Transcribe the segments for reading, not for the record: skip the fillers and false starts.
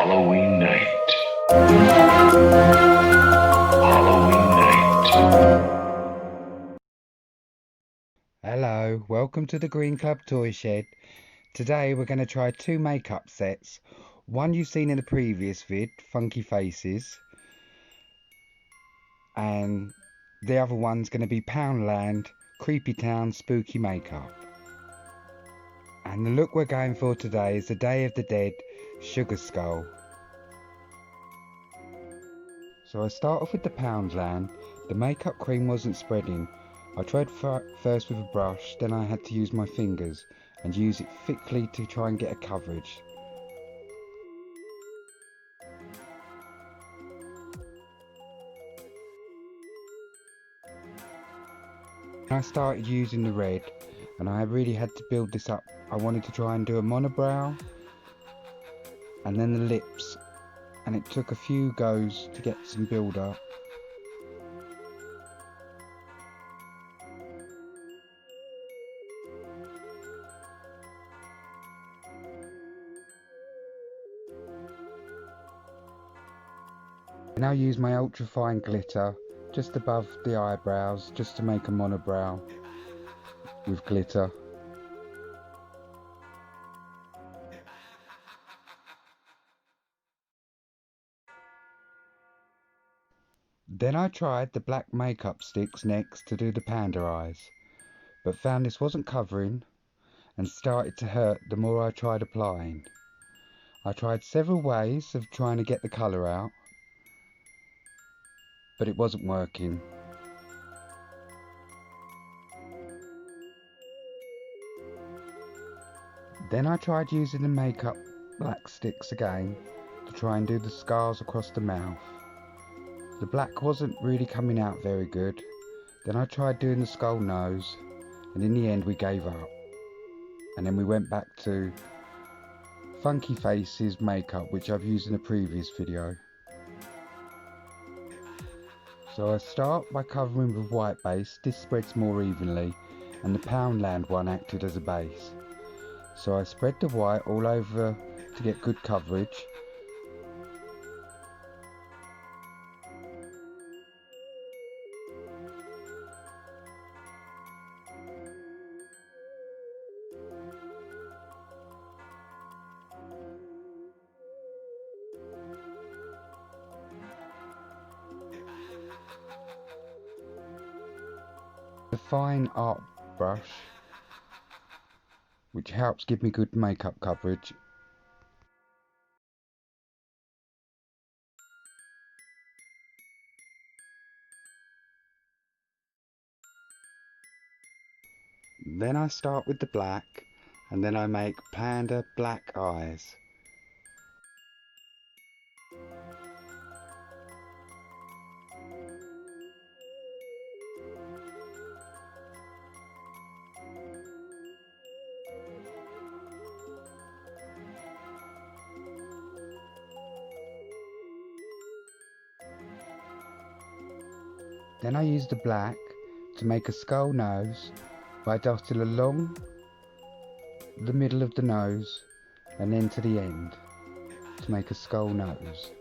Halloween night. Halloween night. Hello, welcome to the Green Club Toy Shed. Today we're going to try two makeup sets. One you've seen in the previous vid, Funky Faces. And the other one's going to be Poundland, Creepy Town Spooky Makeup. And the look we're going for today is the Day of the Dead Sugar Skull. So I start off with the Poundland. The makeup cream wasn't spreading. I tried first with a brush, then I had to use my fingers and use it thickly to try and get a coverage. I started using the red and I really had to build this up. I wanted to try and do a monobrow and then the lips, and it took a few goes to get some build up. I now use my ultra fine glitter just above the eyebrows just to make a monobrow with glitter. Then I tried the black makeup sticks next to do the panda eyes, but found this wasn't covering and started to hurt the more I tried applying. I tried several ways of trying to get the colour out, but it wasn't working. Then I tried using the makeup black sticks again to try and do the scars across the mouth. The black wasn't really coming out very good. Then I tried doing the skull nose, and in the end we gave up. And then we went back to Funky Faces makeup, which I've used in a previous video. So I start by covering with white base. This spreads more evenly, and the Poundland one acted as a base. So I spread the white all over to get good coverage. The fine art brush, which helps give me good makeup coverage. Then I start with the black, and then I make panda black eyes. Then I use the black to make a skull nose by dotting along the middle of the nose and then to the end to make a skull nose.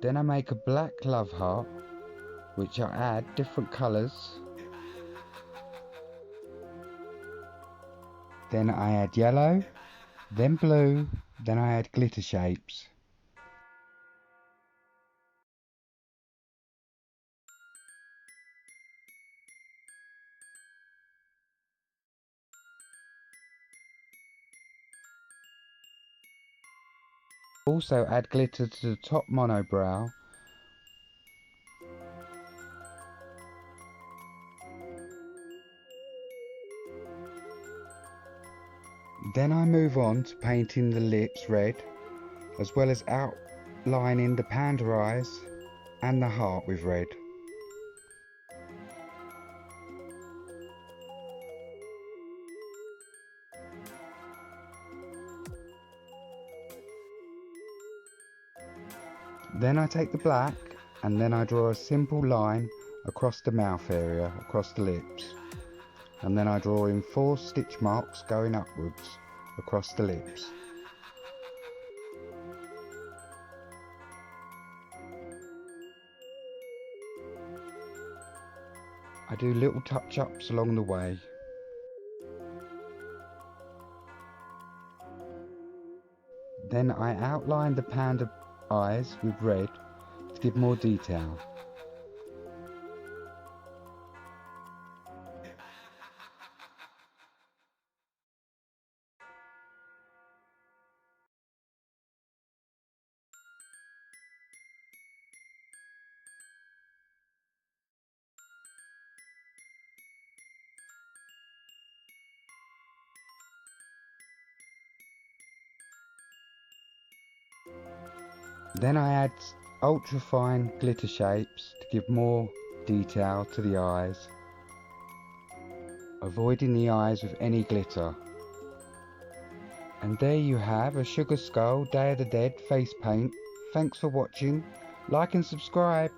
Then I make a black love heart, which I add different colours. Then I add yellow, then blue, then I add glitter shapes. Also add glitter to the top monobrow. Then I move on to painting the lips red, as well as outlining the panda eyes and the heart with red. Then I take the black and then I draw a simple line across the mouth area, across the lips. And then I draw in 4 stitch marks going upwards across the lips. I do little touch-ups along the way. Then I outline the panda eyes with red to give more detail. Then I add ultra fine glitter shapes to give more detail to the eyes, avoiding the eyes with any glitter. And there you have a Sugar Skull Day of the Dead face paint. Thanks for watching, like and subscribe.